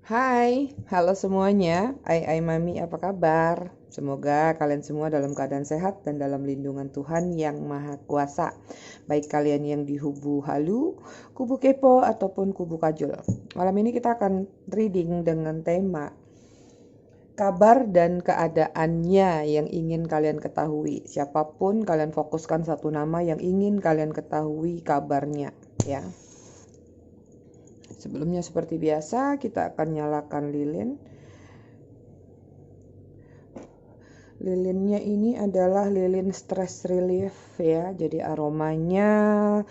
Hai, halo semuanya. Mami, apa kabar? Semoga kalian semua dalam keadaan sehat dan dalam lindungan Tuhan yang Maha Kuasa. Baik kalian yang di Hubu Halu, Kubu Kepo, ataupun Kubu Kajul. Malam ini kita akan reading dengan tema kabar dan keadaannya yang ingin kalian ketahui. Siapapun kalian fokuskan satu nama yang ingin kalian ketahui kabarnya, ya. Sebelumnya seperti biasa kita akan nyalakan lilin. Lilinnya ini adalah lilin stress relief ya. Jadi aromanya,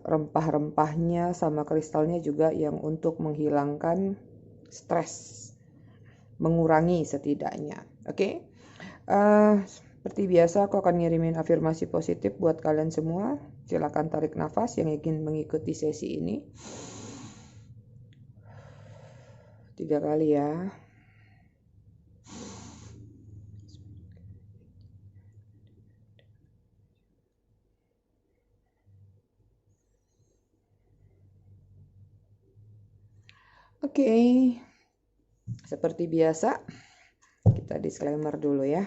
rempah-rempahnya sama kristalnya juga yang untuk menghilangkan stres, mengurangi setidaknya. Oke. Seperti biasa aku akan ngirimin afirmasi positif buat kalian semua. Silakan tarik nafas yang ingin mengikuti sesi ini. 3 kali ya. Oke. Seperti biasa, kita disclaimer dulu ya.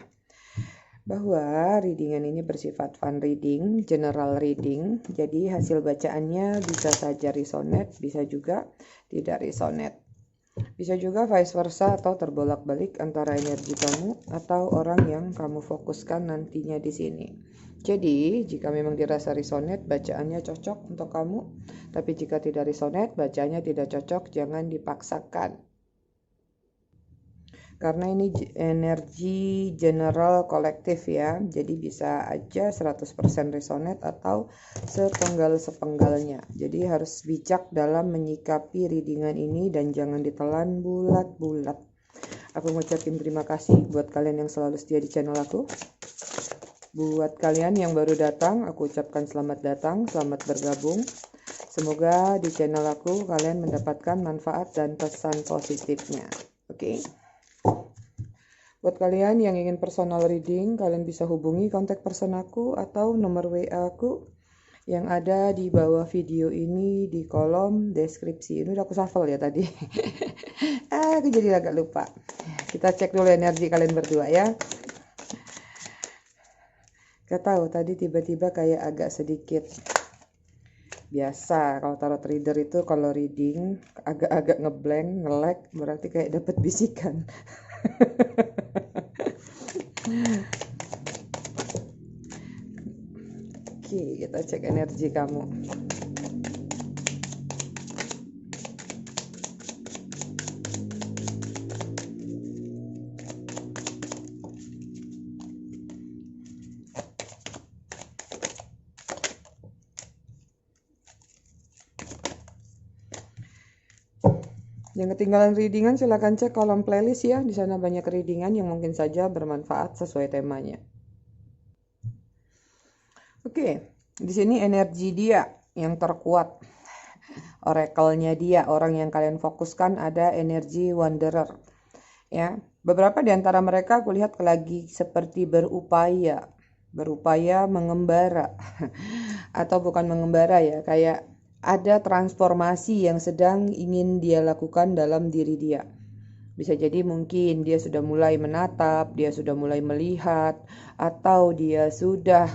Bahwa readingan ini bersifat fun reading, general reading. Jadi hasil bacaannya bisa saja resonate, bisa juga tidak resonate. Bisa juga vice versa atau terbolak-balik antara energi kamu atau orang yang kamu fokuskan nantinya di sini. Jadi, jika memang dirasa resonate, bacaannya cocok untuk kamu. Tapi jika tidak resonate, bacaannya tidak cocok, jangan dipaksakan. Karena ini energi general kolektif ya, jadi bisa aja 100% resonate atau sepenggal-sepenggalnya. Jadi harus bijak dalam menyikapi readingan ini dan jangan ditelan bulat-bulat. Aku ngucapin terima kasih buat kalian yang selalu setia di channel aku. Buat kalian yang baru datang, aku ucapkan selamat datang, selamat bergabung. Semoga di channel aku kalian mendapatkan manfaat dan pesan positifnya. Oke? Buat kalian yang ingin personal reading, kalian bisa hubungi kontak person aku atau nomor WA aku yang ada di bawah video ini di kolom deskripsi. Ini udah aku shuffle ya tadi. Aku jadi agak lupa. Kita cek dulu energi kalian berdua ya. Gak tahu tadi tiba-tiba kayak agak sedikit. Biasa kalau tarot reader itu kalau reading agak-agak ngeblank, nge-lag, berarti kayak dapat bisikan. Oke, kita cek energi kamu. Yang ketinggalan readingan silahkan cek kolom playlist ya. Di sana banyak readingan yang mungkin saja bermanfaat sesuai temanya. Oke, di sini energi dia yang terkuat. Oracle-nya dia, orang yang kalian fokuskan ada energi wanderer. Ya, beberapa di antara mereka aku lihat lagi seperti berupaya mengembara atau bukan mengembara ya, kayak ada transformasi yang sedang ingin dia lakukan dalam diri dia. Bisa jadi mungkin dia sudah mulai menatap, dia sudah mulai melihat, atau dia sudah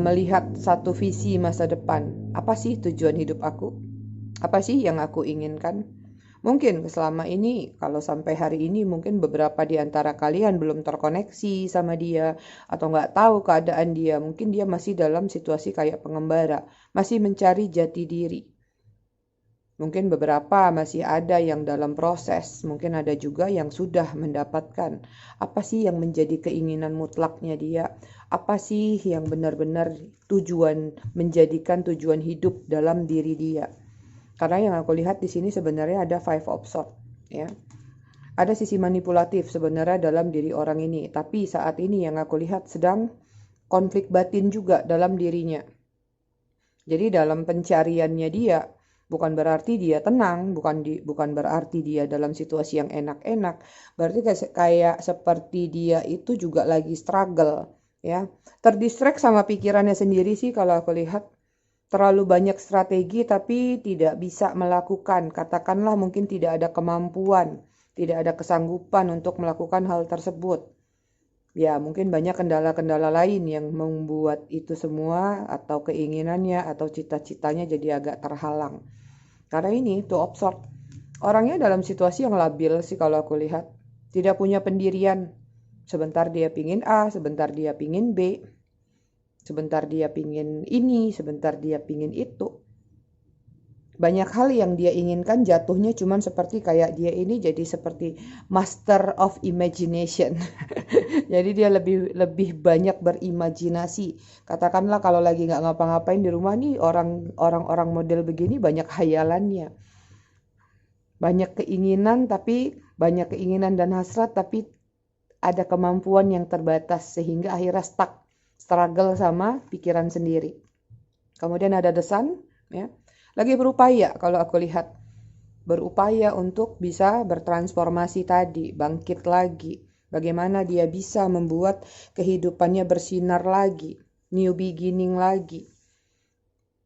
melihat satu visi masa depan. Apa sih tujuan hidup aku? Apa sih yang aku inginkan? Mungkin selama ini, kalau sampai hari ini mungkin beberapa di antara kalian belum terkoneksi sama dia atau nggak tahu keadaan dia. Mungkin dia masih dalam situasi kayak pengembara, masih mencari jati diri. Mungkin beberapa masih ada yang dalam proses, mungkin ada juga yang sudah mendapatkan. Apa sih yang menjadi keinginan mutlaknya dia? Apa sih yang benar-benar menjadikan tujuan hidup dalam diri dia? Karena yang aku lihat di sini sebenarnya ada Five of Swords, ya. Ada sisi manipulatif sebenarnya dalam diri orang ini, tapi saat ini yang aku lihat sedang konflik batin juga dalam dirinya. Jadi dalam pencariannya dia, bukan berarti dia tenang, bukan berarti dia dalam situasi yang enak-enak. Berarti kayak seperti dia itu juga lagi struggle, ya. Terdistract sama pikirannya sendiri sih kalau aku lihat. terlalu banyak strategi tapi tidak bisa melakukan. Katakanlah mungkin tidak ada kemampuan, tidak ada kesanggupan untuk melakukan hal tersebut. Ya, mungkin banyak kendala-kendala lain yang membuat itu semua atau keinginannya atau cita-citanya jadi agak terhalang. Karena ini tuh absurd. Orangnya dalam situasi yang labil sih kalau aku lihat. Tidak punya pendirian. Sebentar dia pingin A, sebentar dia pingin B. Sebentar dia pingin ini, sebentar dia pingin itu. Banyak hal yang dia inginkan jatuhnya cuman seperti kayak dia ini jadi seperti master of imagination. Jadi dia lebih banyak berimajinasi. Katakanlah kalau lagi nggak ngapa-ngapain di rumah nih orang model begini banyak hayalannya. Banyak keinginan dan hasrat tapi ada kemampuan yang terbatas sehingga akhirnya struggle sama pikiran sendiri. Kemudian ada The Sun, ya. Lagi berupaya kalau aku lihat. Berupaya untuk bisa bertransformasi tadi, bangkit lagi. Bagaimana dia bisa membuat kehidupannya bersinar lagi, new beginning lagi.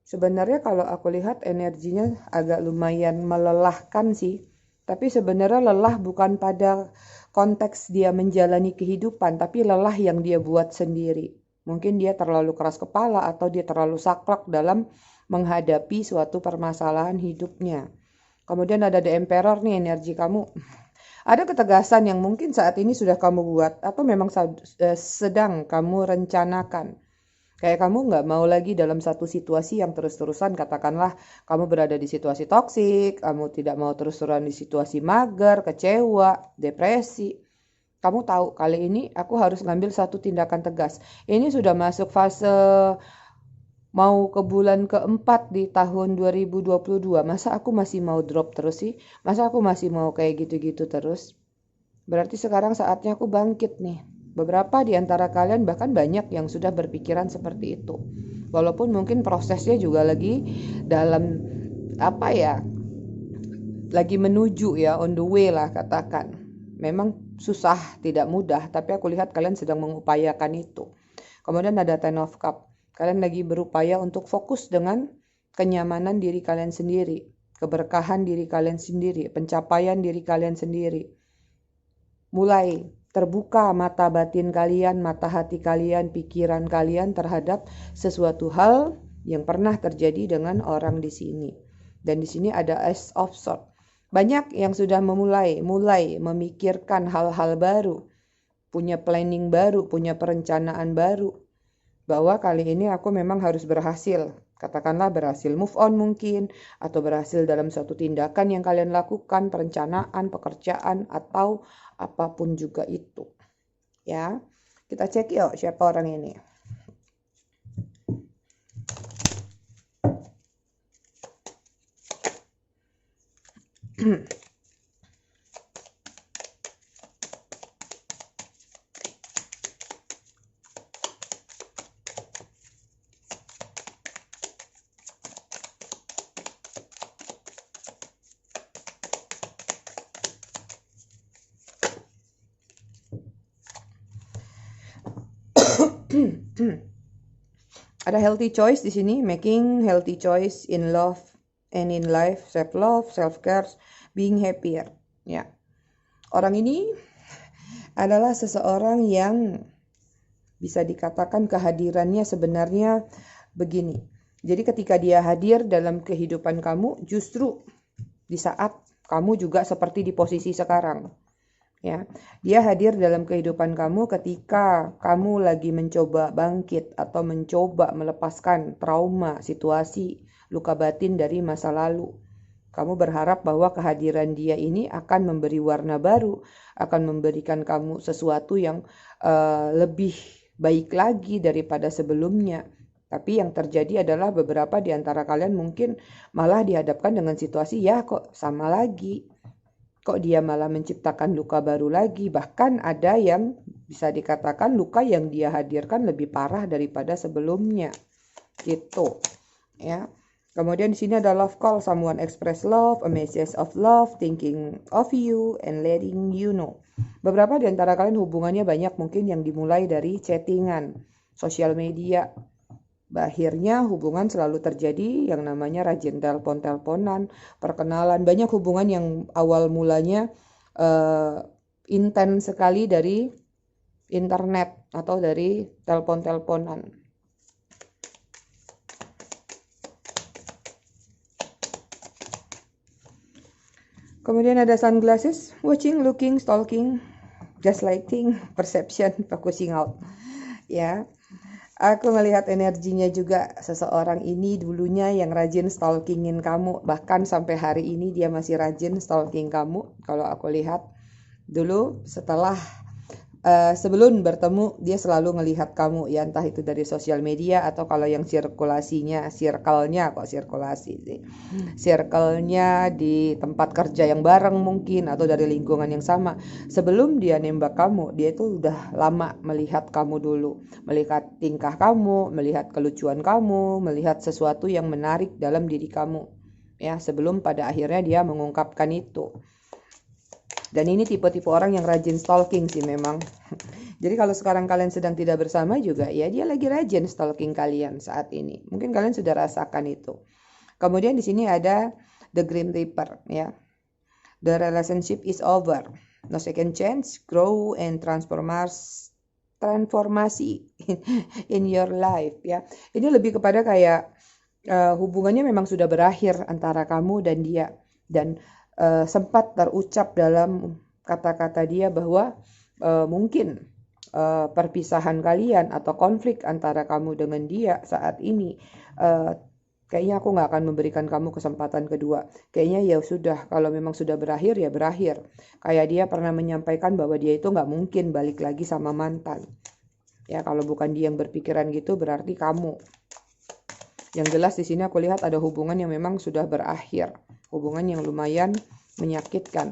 Sebenarnya kalau aku lihat energinya agak lumayan melelahkan sih. Tapi sebenarnya lelah bukan pada konteks dia menjalani kehidupan, tapi lelah yang dia buat sendiri. Mungkin dia terlalu keras kepala atau dia terlalu saklek dalam menghadapi suatu permasalahan hidupnya. Kemudian ada The Emperor nih, energi kamu. Ada ketegasan yang mungkin saat ini sudah kamu buat atau memang sedang kamu rencanakan. Kayak kamu nggak mau lagi dalam satu situasi yang terus-terusan, katakanlah kamu berada di situasi toksik, kamu tidak mau terus-terusan di situasi mager, kecewa, depresi. Kamu tahu kali ini aku harus ngambil satu tindakan tegas. Ini sudah masuk fase mau ke bulan keempat di tahun 2022. Masa aku masih mau drop terus sih? Masa aku masih mau kayak gitu-gitu terus? Berarti sekarang saatnya aku bangkit nih. Beberapa di antara kalian bahkan banyak yang sudah berpikiran seperti itu. Walaupun mungkin prosesnya juga lagi dalam lagi menuju ya, on the way lah katakan. Memang susah, tidak mudah, tapi aku lihat kalian sedang mengupayakan itu. Kemudian ada Ten of Cup. Kalian lagi berupaya untuk fokus dengan kenyamanan diri kalian sendiri, keberkahan diri kalian sendiri, pencapaian diri kalian sendiri. Mulai terbuka mata batin kalian, mata hati kalian, pikiran kalian terhadap sesuatu hal yang pernah terjadi dengan orang di sini. Dan di sini ada Ace of Swords. Banyak yang sudah mulai memikirkan hal-hal baru, punya planning baru, punya perencanaan baru. Bahwa kali ini aku memang harus berhasil. Katakanlah berhasil move on mungkin, atau berhasil dalam suatu tindakan yang kalian lakukan, perencanaan, pekerjaan, atau apapun juga itu. Ya, kita cek yuk siapa orang ini. Ada healthy choice di sini, making healthy choice in love and in life, self-love, self-care, being happier. Ya. Orang ini adalah seseorang yang bisa dikatakan kehadirannya sebenarnya begini. Jadi ketika dia hadir dalam kehidupan kamu, justru di saat kamu juga seperti di posisi sekarang. Ya, dia hadir dalam kehidupan kamu ketika kamu lagi mencoba bangkit atau mencoba melepaskan trauma, situasi, luka batin dari masa lalu. Kamu berharap bahwa kehadiran dia ini akan memberi warna baru, akan memberikan kamu sesuatu yang lebih baik lagi daripada sebelumnya. Tapi yang terjadi adalah beberapa di antara kalian mungkin malah dihadapkan dengan situasi ya kok sama lagi. Kok dia malah menciptakan luka baru lagi. Bahkan ada yang bisa dikatakan luka yang dia hadirkan lebih parah daripada sebelumnya. Gitu. Ya. Kemudian di sini ada love call, someone express love, a message of love, thinking of you and letting you know. Beberapa di antara kalian hubungannya banyak mungkin yang dimulai dari chattingan, sosial media, Akhirnya hubungan selalu terjadi yang namanya rajin telepon-teleponan, perkenalan. Banyak hubungan yang awal mulanya intens sekali dari internet atau dari telepon-teleponan. Kemudian ada sunglasses, watching, looking, stalking, gaslighting, perception, focusing out. Ya, aku melihat energinya juga seseorang ini dulunya yang rajin stalkingin kamu. Bahkan sampai hari ini dia masih rajin stalking kamu. Kalau aku lihat dulu sebelum bertemu dia selalu ngelihat kamu, ya entah itu dari sosial media atau kalau yang circle-nya di tempat kerja yang bareng mungkin atau dari lingkungan yang sama. Sebelum dia nembak kamu, dia itu udah lama melihat kamu dulu, melihat tingkah kamu, melihat kelucuan kamu, melihat sesuatu yang menarik dalam diri kamu, ya, sebelum pada akhirnya dia mengungkapkan itu. Dan ini tipe-tipe orang yang rajin stalking sih memang. Jadi kalau sekarang kalian sedang tidak bersama juga, ya dia lagi rajin stalking kalian saat ini. Mungkin kalian sudah rasakan itu. Kemudian di sini ada The Grim Reaper, ya. The relationship is over. No second chance, grow and transformasi in your life, ya. Ini lebih kepada kayak hubungannya memang sudah berakhir antara kamu dan dia. Dan sempat terucap dalam kata-kata dia bahwa mungkin perpisahan kalian atau konflik antara kamu dengan dia saat ini, kayaknya aku gak akan memberikan kamu kesempatan kedua. Kayaknya ya sudah, kalau memang sudah berakhir ya berakhir. Kayak dia pernah menyampaikan bahwa dia itu gak mungkin balik lagi sama mantan. Ya, kalau bukan dia yang berpikiran gitu berarti kamu. Yang jelas di sini aku lihat ada hubungan yang memang sudah berakhir. Hubungan yang lumayan menyakitkan.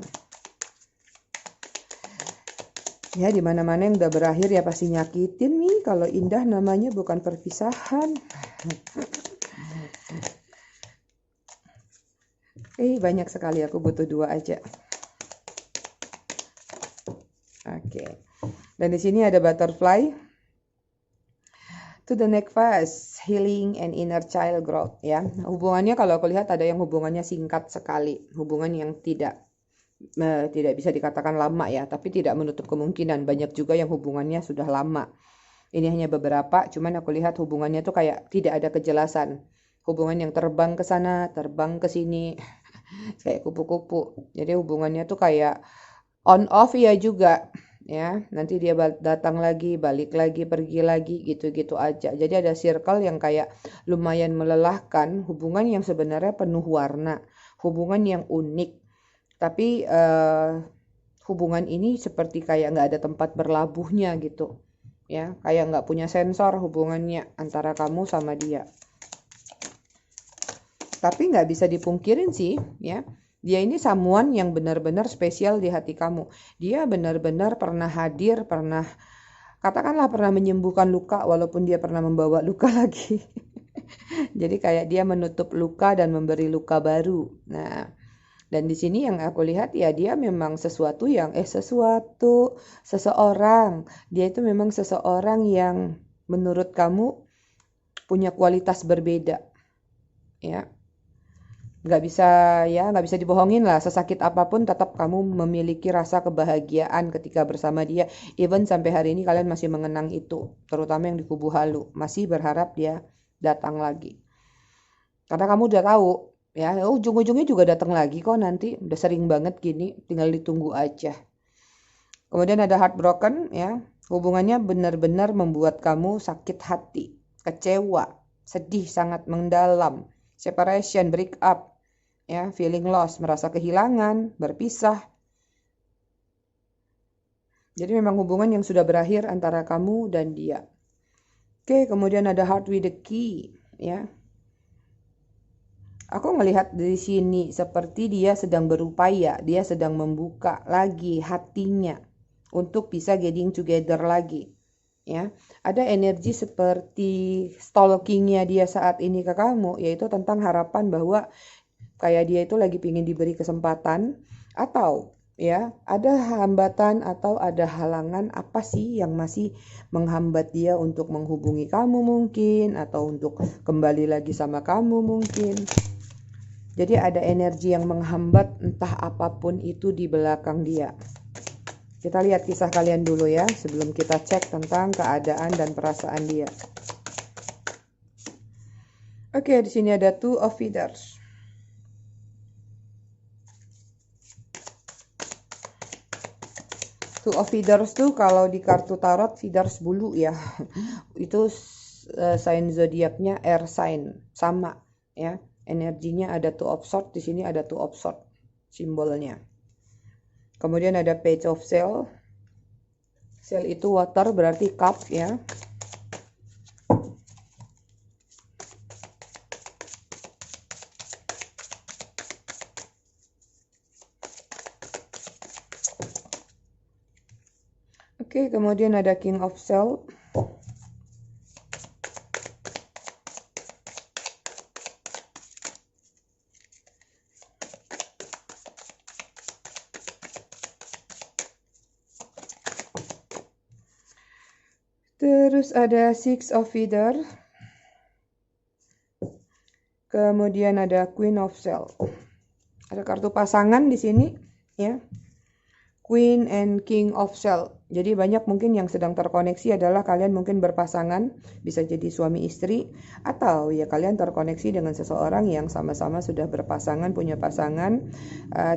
Ya, di mana-mana yang udah berakhir ya pasti nyakitin nih. Kalau indah namanya bukan perpisahan. Banyak sekali, aku butuh 2 aja. Oke. Dan di sini ada butterfly. To the next phase, healing and inner child growth, ya. Hubungannya kalau aku lihat ada yang hubungannya singkat sekali, hubungan yang tidak bisa dikatakan lama ya, tapi tidak menutup kemungkinan banyak juga yang hubungannya sudah lama. Ini hanya beberapa, cuman aku lihat hubungannya tuh kayak tidak ada kejelasan. Hubungan yang terbang ke sana, terbang ke sini, kayak kupu-kupu. Jadi hubungannya tuh kayak on off ya juga. Ya, nanti dia datang lagi, balik lagi, pergi lagi, gitu-gitu aja. Jadi ada circle yang kayak lumayan melelahkan, hubungan yang sebenarnya penuh warna, hubungan yang unik. Tapi hubungan ini seperti kayak nggak ada tempat berlabuhnya gitu. Ya, kayak nggak punya sensor hubungannya antara kamu sama dia. Tapi nggak bisa dipungkirin sih, ya. Dia ini someone yang benar-benar spesial di hati kamu. Dia benar-benar pernah hadir, katakanlah pernah menyembuhkan luka walaupun dia pernah membawa luka lagi. Jadi kayak dia menutup luka dan memberi luka baru. Nah, dan di sini yang aku lihat ya dia memang seseorang. Dia itu memang seseorang yang menurut kamu punya kualitas berbeda. Ya. Nggak bisa dibohongin lah, sesakit apapun tetap kamu memiliki rasa kebahagiaan ketika bersama dia. Even sampai hari ini kalian masih mengenang itu, terutama yang di kubu halu, masih berharap dia datang lagi. Karena kamu udah tahu, ya ujung-ujungnya juga datang lagi kok nanti, udah sering banget gini, tinggal ditunggu aja. Kemudian ada heartbroken, ya, hubungannya benar-benar membuat kamu sakit hati, kecewa, sedih sangat mendalam, separation, break up. Ya, feeling lost, merasa kehilangan, berpisah. Jadi memang hubungan yang sudah berakhir antara kamu dan dia. Oke, kemudian ada heart with the key, ya. Aku melihat di sini seperti dia sedang berupaya, dia sedang membuka lagi hatinya untuk bisa getting together lagi. Ya, ada energi seperti stalkingnya dia saat ini ke kamu, yaitu tentang harapan bahwa kayak dia itu lagi pingin diberi kesempatan, atau Ya, ada hambatan atau ada halangan apa sih yang masih menghambat dia untuk menghubungi kamu mungkin, atau untuk kembali lagi sama kamu mungkin. Jadi ada energi yang menghambat entah apapun itu di belakang dia. Kita lihat kisah kalian dulu ya, sebelum kita cek tentang keadaan dan perasaan dia. Oke, di sini ada Two of Feathers. Two of Feathers tuh kalau di kartu tarot feathers bulu ya. Itu sign zodiaknya air sign, sama ya. Energinya ada Two of Swords, di sini ada Two of Swords simbolnya. Kemudian ada Page of Sail. Sail itu water, berarti cup ya. Oke, kemudian ada King of Sail. Terus ada Six of Feather. Kemudian ada Queen of Sail. Ada kartu pasangan di sini ya. Queen and King of Sail. Jadi banyak mungkin yang sedang terkoneksi adalah kalian mungkin berpasangan, bisa jadi suami istri, atau ya kalian terkoneksi dengan seseorang yang sama-sama sudah berpasangan, punya pasangan,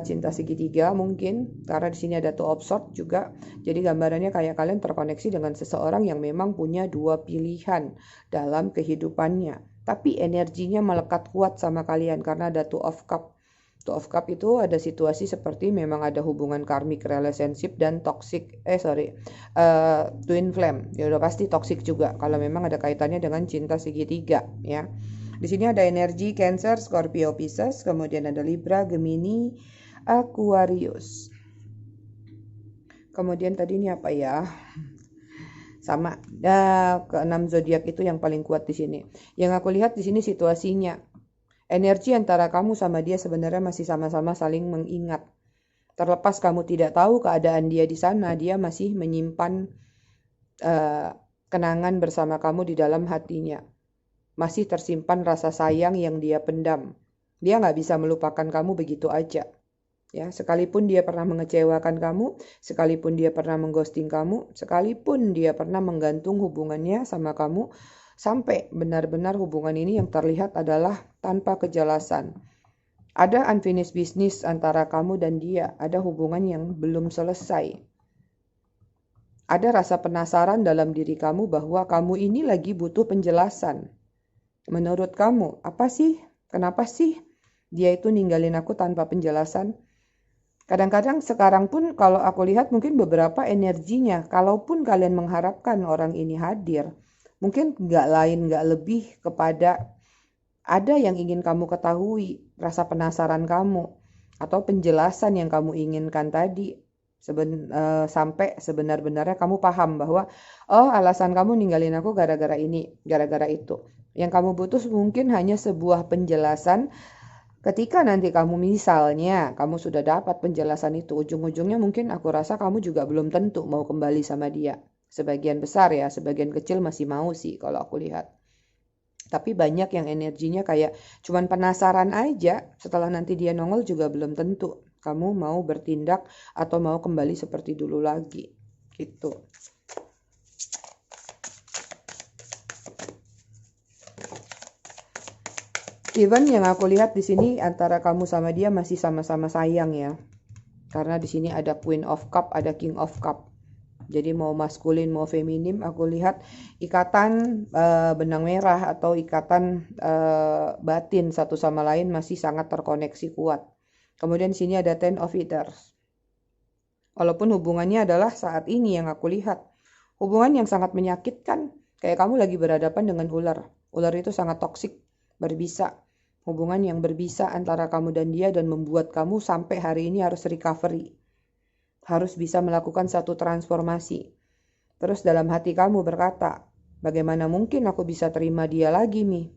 cinta segitiga mungkin, karena di sini ada Two of Swords juga. Jadi gambarannya kayak kalian terkoneksi dengan seseorang yang memang punya dua pilihan dalam kehidupannya, tapi energinya melekat kuat sama kalian karena ada Two of Cups. Two of Cup itu ada situasi seperti memang ada hubungan karmic relationship dan toxic, twin flame. Ya udah pasti toxic juga kalau memang ada kaitannya dengan cinta segitiga ya. Di sini ada energi Cancer, Scorpio, Pisces, kemudian ada Libra, Gemini, Aquarius. Kemudian tadi ini apa ya? Sama. Keenam zodiak itu yang paling kuat di sini. Yang aku lihat di sini situasinya, energi antara kamu sama dia sebenarnya masih sama-sama saling mengingat. Terlepas kamu tidak tahu keadaan dia di sana, dia masih menyimpan kenangan bersama kamu di dalam hatinya. Masih tersimpan rasa sayang yang dia pendam. Dia nggak bisa melupakan kamu begitu aja. Ya, sekalipun dia pernah mengecewakan kamu, sekalipun dia pernah mengghosting kamu, sekalipun dia pernah menggantung hubungannya sama kamu, sampai benar-benar hubungan ini yang terlihat adalah tanpa kejelasan. Ada unfinished business antara kamu dan dia, ada hubungan yang belum selesai. Ada rasa penasaran dalam diri kamu bahwa kamu ini lagi butuh penjelasan. Menurut kamu, apa sih? Kenapa sih dia itu ninggalin aku tanpa penjelasan? Kadang-kadang sekarang pun kalau aku lihat mungkin beberapa energinya, kalaupun kalian mengharapkan orang ini hadir, mungkin nggak lain nggak lebih kepada ada yang ingin kamu ketahui, rasa penasaran kamu, atau penjelasan yang kamu inginkan tadi. Sampai sebenar-benarnya kamu paham bahwa, oh alasan kamu ninggalin aku gara-gara ini, gara-gara itu. Yang kamu butuh mungkin hanya sebuah penjelasan. Ketika nanti kamu misalnya, kamu sudah dapat penjelasan itu, ujung-ujungnya mungkin aku rasa kamu juga belum tentu mau kembali sama dia. Sebagian besar ya, sebagian kecil masih mau sih kalau aku lihat. Tapi banyak yang energinya kayak cuman penasaran aja, setelah nanti dia nongol juga belum tentu kamu mau bertindak atau mau kembali seperti dulu lagi. Gitu. Even yang aku lihat di sini antara kamu sama dia masih sama-sama sayang ya. Karena di sini ada Queen of Cup, ada King of Cup. Jadi mau maskulin mau feminim, aku lihat ikatan benang merah atau ikatan batin satu sama lain masih sangat terkoneksi kuat. Kemudian di sini ada Ten of Feathers. Walaupun hubungannya adalah saat ini yang aku lihat, hubungan yang sangat menyakitkan. Kayak kamu lagi berhadapan dengan ular. Ular itu sangat toksik, berbisa. Hubungan yang berbisa antara kamu dan dia dan membuat kamu sampai hari ini harus recovery. Harus bisa melakukan satu transformasi. Terus dalam hati kamu berkata, bagaimana mungkin aku bisa terima dia lagi nih?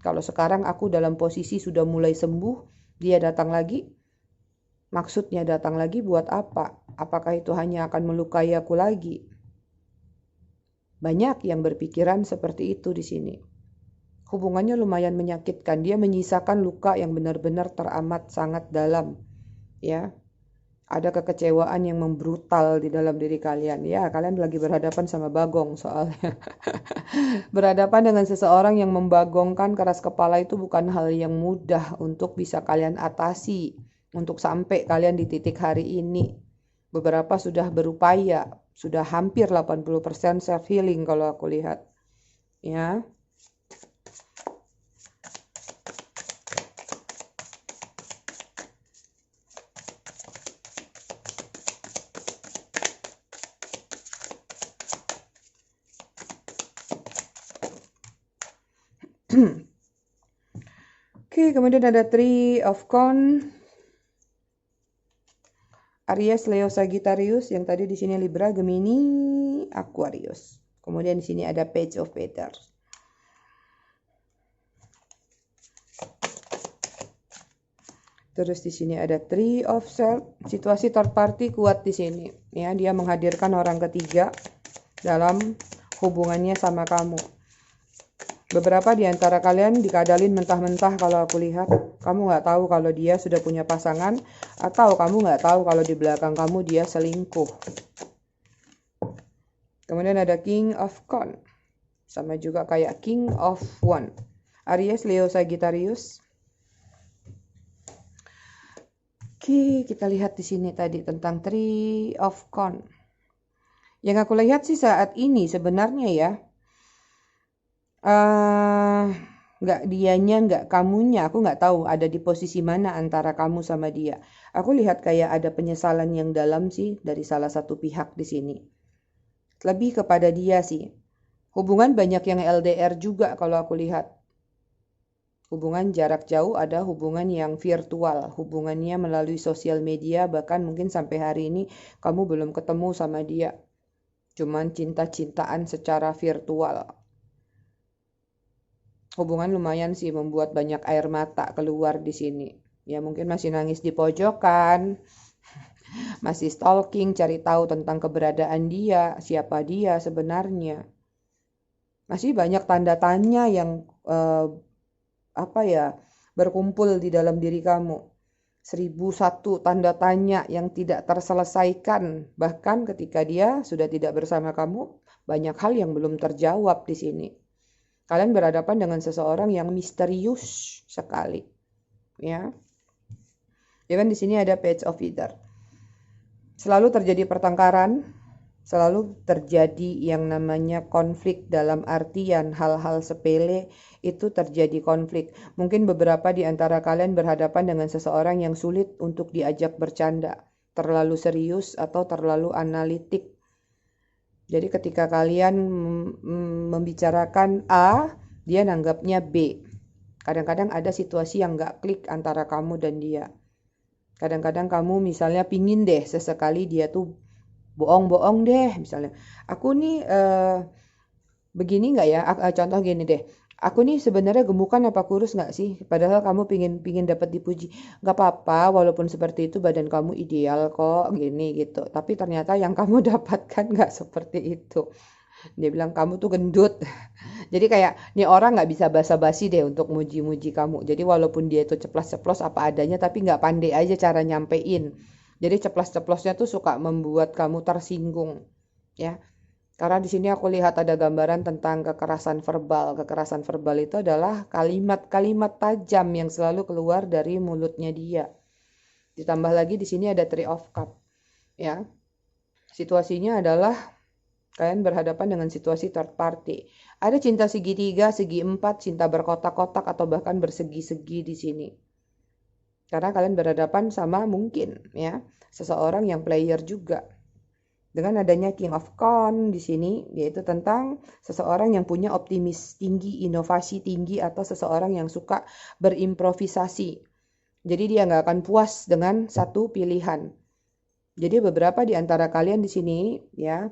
Kalau sekarang aku dalam posisi sudah mulai sembuh, dia datang lagi. Maksudnya datang lagi buat apa? Apakah itu hanya akan melukai aku lagi? Banyak yang berpikiran seperti itu di sini. Hubungannya lumayan menyakitkan. Dia menyisakan luka yang benar-benar teramat sangat dalam. Ya, ada kekecewaan yang membrutal di dalam diri kalian. Ya, kalian lagi berhadapan sama bagong soalnya. Berhadapan dengan seseorang yang membagongkan, keras kepala itu bukan hal yang mudah untuk bisa kalian atasi. Untuk sampai kalian di titik hari ini. Beberapa sudah berupaya, sudah hampir 80% self healing kalau aku lihat. Ya. Oke, kemudian ada Three of Con, Aries, Leo, Sagittarius, yang tadi di sini Libra, Gemini, Aquarius. Kemudian di sini ada Page of Petals. Terus di sini ada Three of Swords. Situasi third party kuat di sini. Ya, dia menghadirkan orang ketiga dalam hubungannya sama kamu. Beberapa di antara kalian dikadalin mentah-mentah kalau aku lihat. Kamu nggak tahu kalau dia sudah punya pasangan, atau kamu nggak tahu kalau di belakang kamu dia selingkuh. Kemudian ada King of Con. Sama juga kayak King of One. Aries, Leo, Sagittarius. Oke, kita lihat di sini tadi tentang Three of Con. Yang aku lihat sih saat ini sebenarnya ya, nggak dianya, nggak kamunya, aku nggak tahu ada di posisi mana antara kamu sama dia. Aku lihat kayak ada penyesalan yang dalam sih dari salah satu pihak di sini. Lebih kepada dia sih. Hubungan banyak yang LDR juga kalau aku lihat. Hubungan jarak jauh, ada hubungan yang virtual, hubungannya melalui sosial media, bahkan mungkin sampai hari ini kamu belum ketemu sama dia. Cuman cinta-cintaan secara virtual. Hubungan lumayan sih membuat banyak air mata keluar di sini. Ya mungkin masih nangis di pojokan, masih stalking, cari tahu tentang keberadaan dia, siapa dia sebenarnya. Masih banyak tanda tanya yang berkumpul di dalam diri kamu. 1001 tanda tanya yang tidak terselesaikan. Bahkan ketika dia sudah tidak bersama kamu, banyak hal yang belum terjawab di sini. Kalian berhadapan dengan seseorang yang misterius sekali. Ya. Ya kan di sini ada Page of Feather. Selalu terjadi pertengkaran, selalu terjadi yang namanya konflik dalam artian hal-hal sepele itu terjadi konflik. Mungkin beberapa di antara kalian berhadapan dengan seseorang yang sulit untuk diajak bercanda, terlalu serius atau terlalu analitik. Jadi ketika kalian membicarakan A, dia nanggapnya B. Kadang-kadang ada situasi yang nggak klik antara kamu dan dia. Kadang-kadang kamu misalnya pingin deh sesekali dia tuh bohong-bohong deh. Misalnya, aku nih begini nggak ya? Contoh gini deh. Aku nih sebenarnya gemukan apa kurus nggak sih? Padahal kamu pingin dapat dipuji. Nggak apa-apa, walaupun seperti itu badan kamu ideal kok, gini gitu. Tapi ternyata yang kamu dapatkan nggak seperti itu. Dia bilang kamu tuh gendut. Jadi kayak nih orang nggak bisa basa-basi deh untuk muji-muji kamu. Jadi walaupun dia itu ceplos-ceplos apa adanya, tapi nggak pandai aja cara nyampein. Jadi ceplos-ceplosnya tuh suka membuat kamu tersinggung, ya. Karena di sini aku lihat ada gambaran tentang kekerasan verbal. Kekerasan verbal itu adalah kalimat-kalimat tajam yang selalu keluar dari mulutnya dia. Ditambah lagi di sini ada Three of Cups, ya. Situasinya adalah kalian berhadapan dengan situasi third party. Ada cinta segitiga, segi empat, cinta berkotak-kotak atau bahkan bersegi-segi di sini. Karena kalian berhadapan sama mungkin ya seseorang yang player juga. Dengan adanya King of Con di sini, yaitu tentang seseorang yang punya optimis tinggi, inovasi tinggi, atau seseorang yang suka berimprovisasi. Jadi dia nggak akan puas dengan satu pilihan. Jadi beberapa di antara kalian di sini, ya,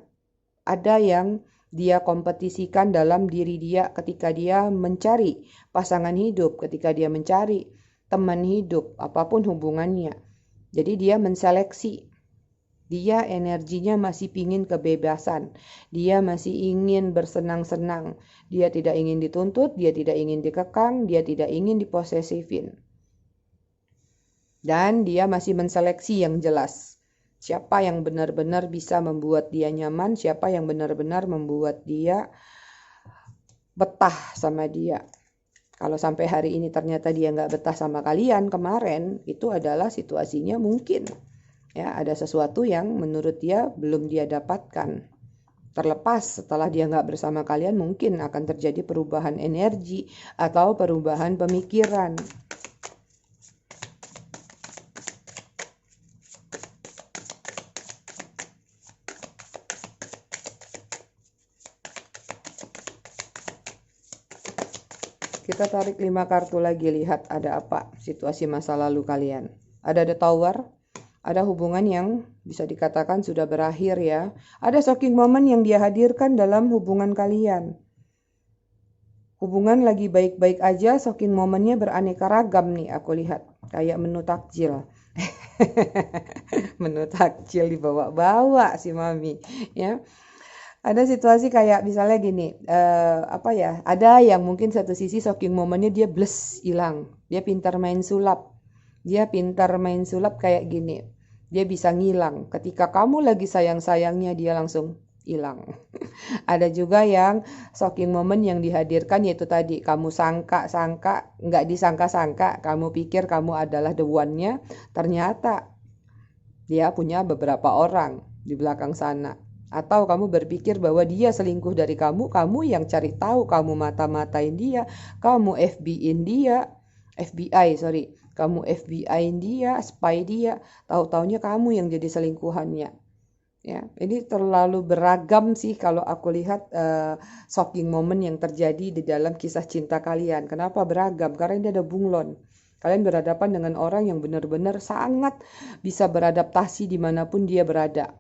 ada yang dia kompetisikan dalam diri dia ketika dia mencari pasangan hidup, ketika dia mencari teman hidup, apapun hubungannya. Jadi dia menseleksi. Dia energinya masih pingin kebebasan. Dia masih ingin bersenang-senang. Dia tidak ingin dituntut, dia tidak ingin dikekang, dia tidak ingin diposesifin. Dan dia masih menseleksi yang jelas. Siapa yang benar-benar bisa membuat dia nyaman, siapa yang benar-benar membuat dia betah sama dia. Kalau sampai hari ini ternyata dia nggak betah sama kalian kemarin, itu adalah situasinya mungkin. Ya, ada sesuatu yang menurut dia belum dia dapatkan. Terlepas setelah dia nggak bersama kalian, mungkin akan terjadi perubahan energi atau perubahan pemikiran. Kita tarik 5 kartu lagi, lihat ada apa situasi masa lalu kalian. Ada The Tower, ada hubungan yang bisa dikatakan sudah berakhir ya. Ada shocking moment yang dia hadirkan dalam hubungan kalian. Hubungan lagi baik-baik aja, shocking momennya beraneka ragam nih aku lihat. Kayak menu takjil. Menu takjil dibawa-bawa si mami ya. Ada situasi kayak misalnya gini, ada yang mungkin satu sisi shocking momennya dia bles hilang, dia pintar main sulap, kayak gini, dia bisa ngilang, ketika kamu lagi sayang-sayangnya dia langsung hilang. Ada juga yang shocking moment yang dihadirkan yaitu tadi, kamu sangka-sangka, nggak disangka-sangka, kamu pikir kamu adalah the one-nya, ternyata dia punya beberapa orang di belakang sana. Atau kamu berpikir bahwa dia selingkuh dari kamu yang cari tahu, kamu mata-matain dia, kamu kamu FBI-in dia, spy dia, tahu-taunya kamu yang jadi selingkuhannya. Ya, ini terlalu beragam sih kalau aku lihat shocking moment yang terjadi di dalam kisah cinta kalian. Kenapa beragam? Karena ini ada bunglon. Kalian berhadapan dengan orang yang benar-benar sangat bisa beradaptasi dimanapun dia berada.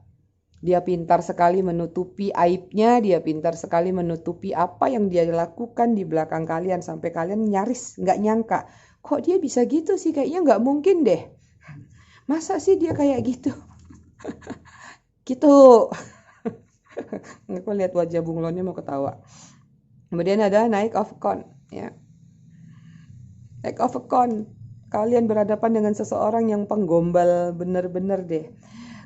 Dia pintar sekali menutupi aibnya, dia pintar sekali menutupi apa yang dia lakukan di belakang kalian sampai kalian nyaris nggak nyangka. Kok dia bisa gitu sih? Kayaknya nggak mungkin deh. Masa sih dia kayak gitu? Gitu. Aku lihat wajah bunglonnya mau ketawa. Kemudian ada Knight of Wands, ya. Knight of Wands. Kalian berhadapan dengan seseorang yang penggombal bener-bener deh.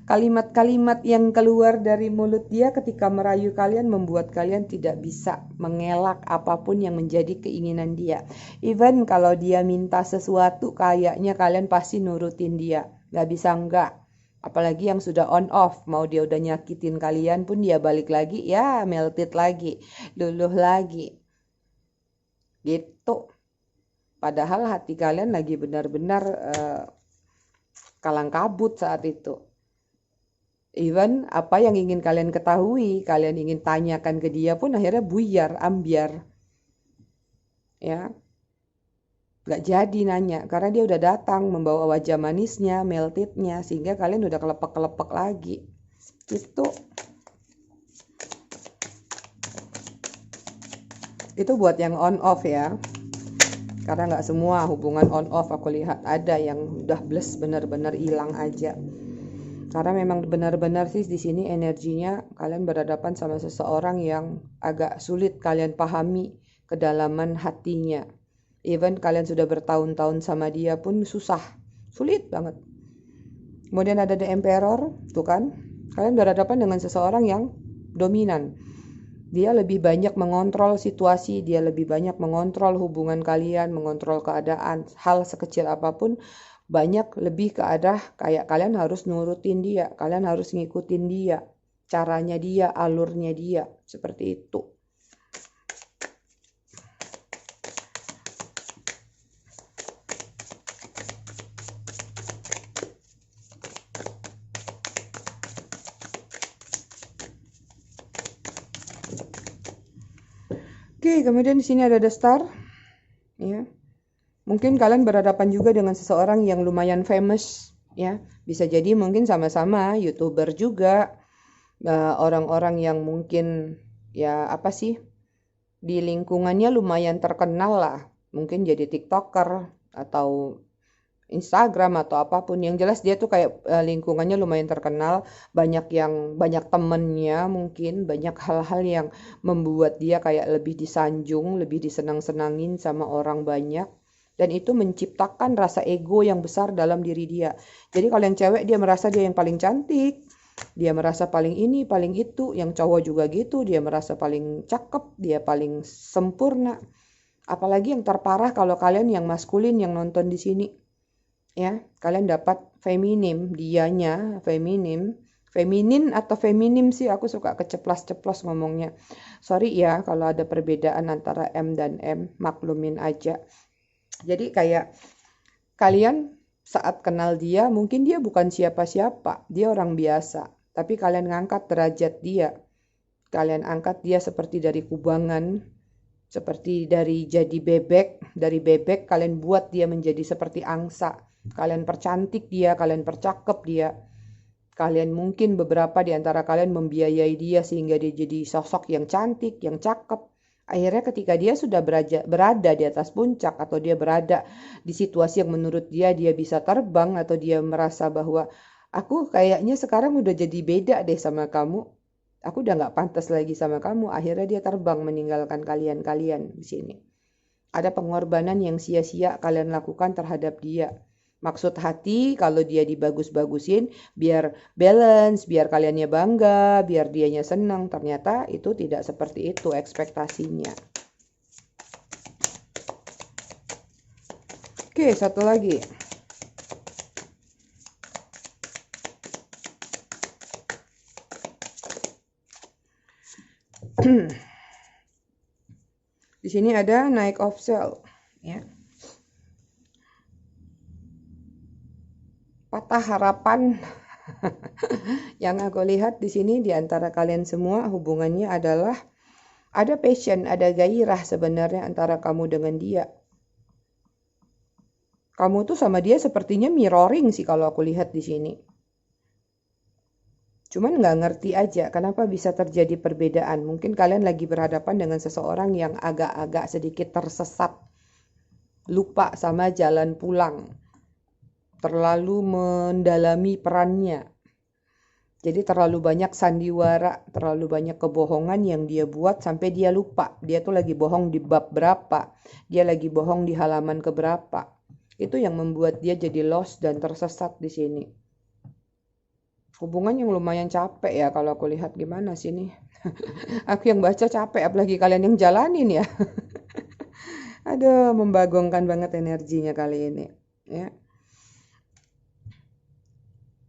Kalimat-kalimat yang keluar dari mulut dia ketika merayu kalian membuat kalian tidak bisa mengelak apapun yang menjadi keinginan dia. Even kalau dia minta sesuatu, kayaknya kalian pasti nurutin dia. Gak bisa enggak. Apalagi yang sudah on off, mau dia udah nyakitin kalian pun dia balik lagi, ya melted lagi, luluh lagi. Gitu. Padahal hati kalian lagi benar-benar kalang kabut saat itu. Even apa yang ingin kalian ketahui, kalian ingin tanyakan ke dia pun akhirnya buyar, ambiar. Ya. Gak jadi nanya, karena dia udah datang membawa wajah manisnya, meltednya, sehingga kalian udah kelepek-kelepek lagi. Gitu. Itu buat yang on off ya. Karena gak semua hubungan on off aku lihat, ada yang udah bles bener-bener hilang aja. Karena memang benar-benar sih di sini energinya kalian berhadapan sama seseorang yang agak sulit kalian pahami kedalaman hatinya. Even kalian sudah bertahun-tahun sama dia pun susah, sulit banget. Kemudian ada The Emperor, tuh kan? Kalian berhadapan dengan seseorang yang dominan. Dia lebih banyak mengontrol situasi, dia lebih banyak mengontrol hubungan kalian, mengontrol keadaan, hal sekecil apapun. Banyak lebih ke arah kayak kalian harus nurutin dia, kalian harus ngikutin dia, caranya dia, alurnya dia, seperti itu. Oke, kemudian di sini ada The Star, ya. Mungkin kalian berhadapan juga dengan seseorang yang lumayan famous, ya. Bisa jadi mungkin sama-sama YouTuber juga, orang-orang yang mungkin ya di lingkungannya lumayan terkenal lah. Mungkin jadi TikToker atau Instagram atau apapun. Yang jelas dia tuh kayak lingkungannya lumayan terkenal, banyak temennya mungkin, banyak hal-hal yang membuat dia kayak lebih disanjung, lebih disenang-senangin sama orang banyak. Dan itu menciptakan rasa ego yang besar dalam diri dia. Jadi kalau yang cewek dia merasa dia yang paling cantik, dia merasa paling ini, paling itu. Yang cowok juga gitu, dia merasa paling cakep, dia paling sempurna. Apalagi yang terparah kalau kalian yang maskulin yang nonton di sini. Ya, kalian dapat feminim, dianya feminim. Feminin atau feminim sih, aku suka keceplas-ceplos ngomongnya. Sorry ya kalau ada perbedaan antara M dan M, maklumin aja. Jadi kayak kalian saat kenal dia, mungkin dia bukan siapa-siapa, dia orang biasa. Tapi kalian ngangkat derajat dia. Kalian angkat dia seperti dari kubangan, seperti dari jadi bebek. Dari bebek kalian buat dia menjadi seperti angsa. Kalian percantik dia, kalian percakep dia. Kalian mungkin beberapa di antara kalian membiayai dia sehingga dia jadi sosok yang cantik, yang cakep. Akhirnya ketika dia sudah berada di atas puncak atau dia berada di situasi yang menurut dia bisa terbang atau dia merasa bahwa aku kayaknya sekarang udah jadi beda deh sama kamu. Aku udah nggak pantas lagi sama kamu. Akhirnya dia terbang meninggalkan kalian-kalian di sini. Ada pengorbanan yang sia-sia kalian lakukan terhadap dia. Maksud hati kalau dia dibagus-bagusin biar balance, biar kaliannya bangga, biar dianya senang. Ternyata itu tidak seperti itu ekspektasinya. Oke, satu lagi. Di sini ada Knight of Swords, ya. Patah harapan. Yang aku lihat di sini di antara kalian semua hubungannya adalah ada passion, ada gairah sebenarnya antara kamu dengan dia. Kamu tuh sama dia sepertinya mirroring sih kalau aku lihat di sini. Cuman nggak ngerti aja kenapa bisa terjadi perbedaan. Mungkin kalian lagi berhadapan dengan seseorang yang agak-agak sedikit tersesat. Lupa sama jalan pulang. Terlalu mendalami perannya. Jadi terlalu banyak sandiwara, terlalu banyak kebohongan yang dia buat sampai dia lupa. Dia tuh lagi bohong di bab berapa. Dia lagi bohong di halaman keberapa. Itu yang membuat dia jadi lost dan tersesat di sini. Hubungan yang lumayan capek ya kalau aku lihat gimana sini. Aku yang baca capek, apalagi kalian yang jalanin ya. Aduh, membagongkan banget energinya kali ini. Ya.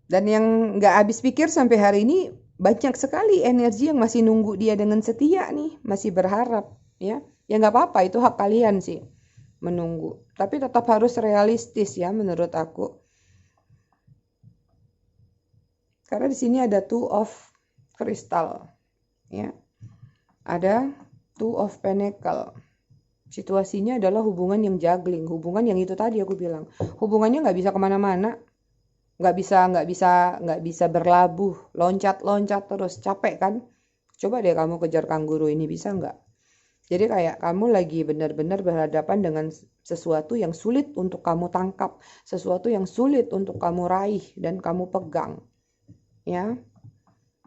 Dan yang nggak habis pikir sampai hari ini banyak sekali energi yang masih nunggu dia dengan setia nih, masih berharap, ya. Ya nggak apa-apa, itu hak kalian sih menunggu. Tapi tetap harus realistis ya menurut aku. Karena di sini ada Two of Crystal, ya. Ada Two of Pentacle. Situasinya adalah hubungan yang juggling, hubungan yang itu tadi aku bilang. Hubungannya nggak bisa kemana-mana. Nggak bisa berlabuh, loncat terus, capek kan? Coba deh kamu kejar kanguru ini, bisa nggak? Jadi kayak kamu lagi benar-benar berhadapan dengan sesuatu yang sulit untuk kamu tangkap, sesuatu yang sulit untuk kamu raih dan kamu pegang. Ya,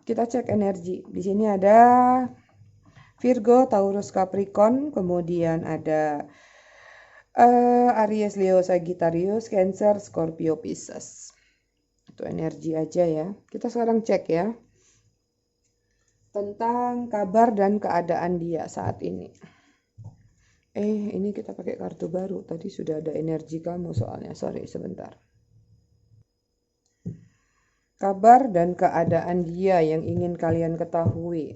kita cek energi. Di sini ada Virgo, Taurus, Capricorn, kemudian ada Aries, Leo, Sagittarius, Cancer, Scorpio, Pisces. Itu energi aja ya. Kita sekarang cek ya. Tentang kabar dan keadaan dia saat ini. Ini kita pakai kartu baru. Tadi sudah ada energi kamu soalnya. Sorry, sebentar. Kabar dan keadaan dia yang ingin kalian ketahui.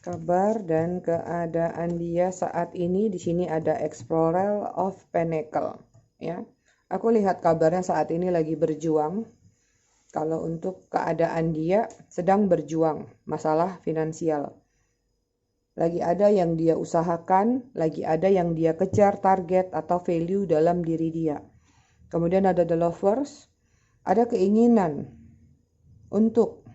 Kabar dan keadaan dia saat ini. Di sini ada Explorer of Pentacle, ya. Aku lihat kabarnya saat ini lagi berjuang. Kalau untuk keadaan dia sedang berjuang masalah finansial. Lagi ada yang dia usahakan, lagi ada yang dia kejar target atau value dalam diri dia. Kemudian ada The Lovers, ada keinginan untuk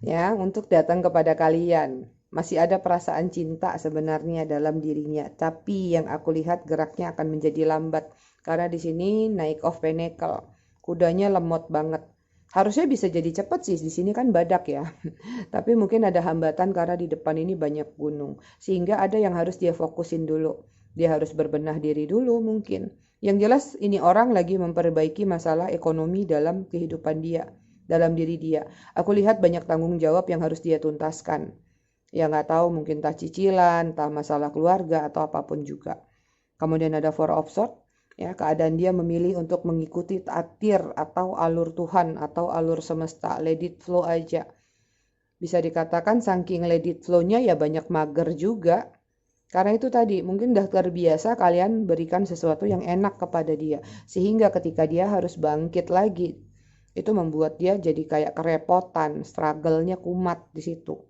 ya, untuk datang kepada kalian. Masih ada perasaan cinta sebenarnya dalam dirinya, tapi yang aku lihat geraknya akan menjadi lambat karena di sini naik of pentacle. Kudanya lemot banget. Harusnya bisa jadi cepat sih, di sini kan badak ya. Tapi mungkin ada hambatan karena di depan ini banyak gunung, sehingga ada yang harus dia fokusin dulu. Dia harus berbenah diri dulu mungkin. Yang jelas ini orang lagi memperbaiki masalah ekonomi dalam kehidupan dia, dalam diri dia. Aku lihat banyak tanggung jawab yang harus dia tuntaskan. Ya nggak tahu mungkin entah cicilan, entah masalah keluarga atau apapun juga. Kemudian ada Four of Swords, ya keadaan dia memilih untuk mengikuti takdir atau alur Tuhan atau alur semesta, let it flow aja. Bisa dikatakan saking let it flow-nya ya banyak mager juga. Karena itu tadi, mungkin udah terbiasa kalian berikan sesuatu yang enak kepada dia. Sehingga ketika dia harus bangkit lagi, itu membuat dia jadi kayak kerepotan, struggle-nya kumat di situ.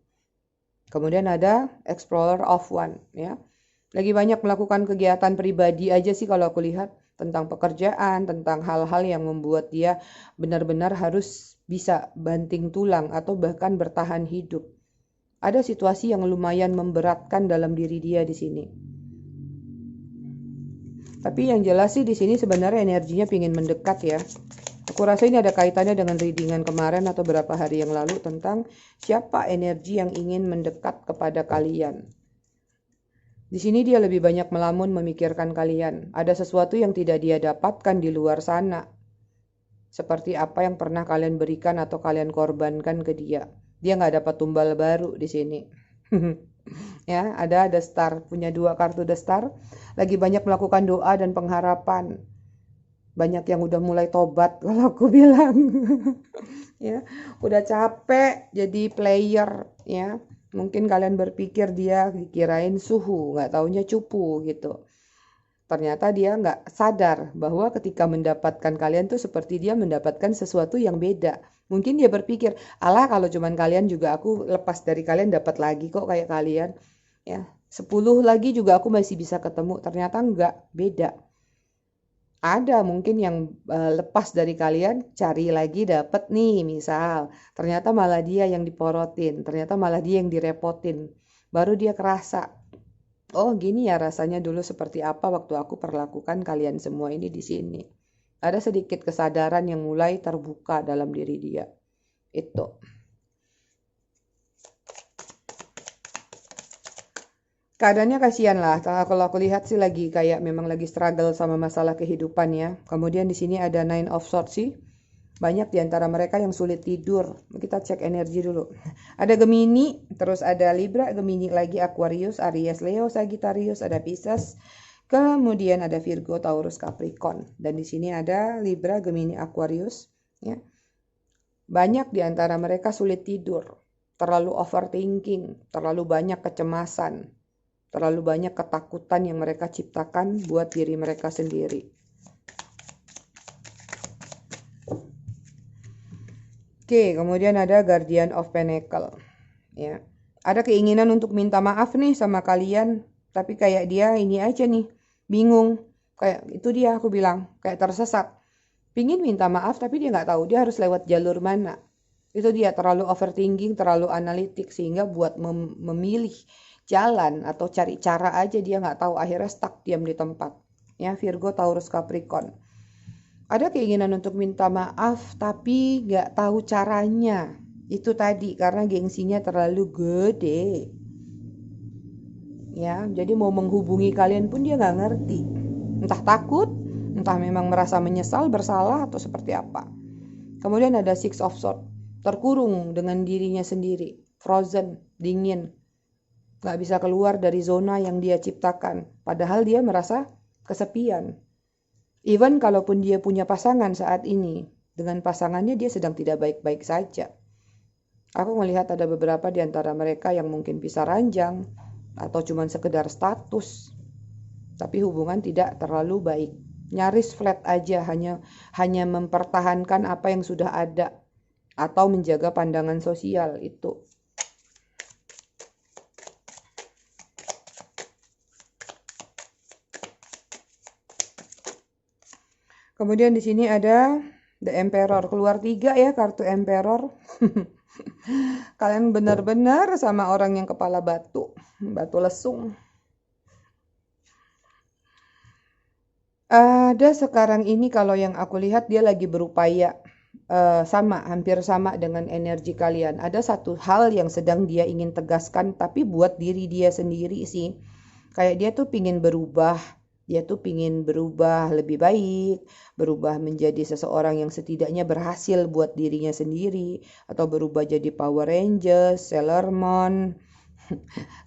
Kemudian ada Explorer of One, ya. Lagi banyak melakukan kegiatan pribadi aja sih kalau aku lihat tentang pekerjaan, tentang hal-hal yang membuat dia benar-benar harus bisa banting tulang atau bahkan bertahan hidup. Ada situasi yang lumayan memberatkan dalam diri dia di sini. Tapi yang jelas sih di sini sebenarnya energinya pingin mendekat ya. Aku rasa ini ada kaitannya dengan readingan kemarin atau beberapa hari yang lalu tentang siapa energi yang ingin mendekat kepada kalian. Di sini dia lebih banyak melamun memikirkan kalian. Ada sesuatu yang tidak dia dapatkan di luar sana. Seperti apa yang pernah kalian berikan atau kalian korbankan ke dia. Dia nggak dapat tumbal baru di sini. Ya, ada The Star, punya 2 kartu The Star. Lagi banyak melakukan doa dan pengharapan. Banyak yang udah mulai tobat kalau aku bilang. Ya, udah capek jadi player ya. Mungkin kalian berpikir dia dikirain suhu, nggak taunya cupu gitu. Ternyata dia nggak sadar bahwa ketika mendapatkan kalian tuh seperti dia mendapatkan sesuatu yang beda. Mungkin dia berpikir, alah kalau cuman kalian juga aku lepas dari kalian dapat lagi kok kayak kalian. Ya, 10 lagi juga aku masih bisa ketemu. Ternyata nggak, beda. Ada mungkin yang lepas dari kalian cari lagi dapat nih misal. Ternyata malah dia yang diporotin, ternyata malah dia yang direpotin. Baru dia kerasa, oh gini ya rasanya dulu seperti apa waktu aku perlakukan kalian semua ini di sini. Ada sedikit kesadaran yang mulai terbuka dalam diri dia. Itu. Keadaannya kasihan lah. Kalau aku lihat sih lagi kayak memang lagi struggle sama masalah kehidupan ya. Kemudian di sini ada Nine of Swords sih. Banyak di antara mereka yang sulit tidur. Kita cek energi dulu. Ada Gemini, terus ada Libra, Gemini lagi, Aquarius, Aries, Leo, Sagittarius, ada Pisces. Kemudian ada Virgo, Taurus, Capricorn. Dan di sini ada Libra, Gemini, Aquarius. Ya. Banyak di antara mereka sulit tidur. Terlalu overthinking, terlalu banyak kecemasan. Terlalu banyak ketakutan yang mereka ciptakan buat diri mereka sendiri. Oke, kemudian ada Guardian of Pentacle. Ya. Ada keinginan untuk minta maaf nih sama kalian, tapi kayak dia ini aja nih, bingung. Kayak itu dia aku bilang, kayak tersesat. Pingin minta maaf tapi dia nggak tahu dia harus lewat jalur mana. Itu dia terlalu overthinking, terlalu analitik sehingga buat memilih jalan atau cari cara aja dia nggak tahu, akhirnya stuck diam di tempat. Ya, Virgo, Taurus, Capricorn. Ada keinginan untuk minta maaf tapi nggak tahu caranya. Itu tadi karena gengsinya terlalu gede. Ya, jadi mau menghubungi kalian pun dia nggak ngerti. Entah takut, entah memang merasa menyesal, bersalah atau seperti apa. Kemudian ada Six of Swords, terkurung dengan dirinya sendiri, frozen, dingin, gak bisa keluar dari zona yang dia ciptakan. Padahal dia merasa kesepian. Even kalaupun dia punya pasangan saat ini, dengan pasangannya dia sedang tidak baik-baik saja. Aku melihat ada beberapa di antara mereka yang mungkin bisa ranjang atau cuma sekedar status. Tapi hubungan tidak terlalu baik. Nyaris flat aja, hanya mempertahankan apa yang sudah ada atau menjaga pandangan sosial itu. Kemudian di sini ada The Emperor, keluar 3 ya kartu Emperor. Kalian benar-benar sama orang yang kepala batu, batu lesung. Ada sekarang ini kalau yang aku lihat dia lagi berupaya sama, hampir sama dengan energi kalian. Ada satu hal yang sedang dia ingin tegaskan, tapi buat diri dia sendiri sih. Kayak dia tuh pingin berubah lebih baik, berubah menjadi seseorang yang setidaknya berhasil buat dirinya sendiri, atau berubah jadi Power Rangers, Sailor Moon,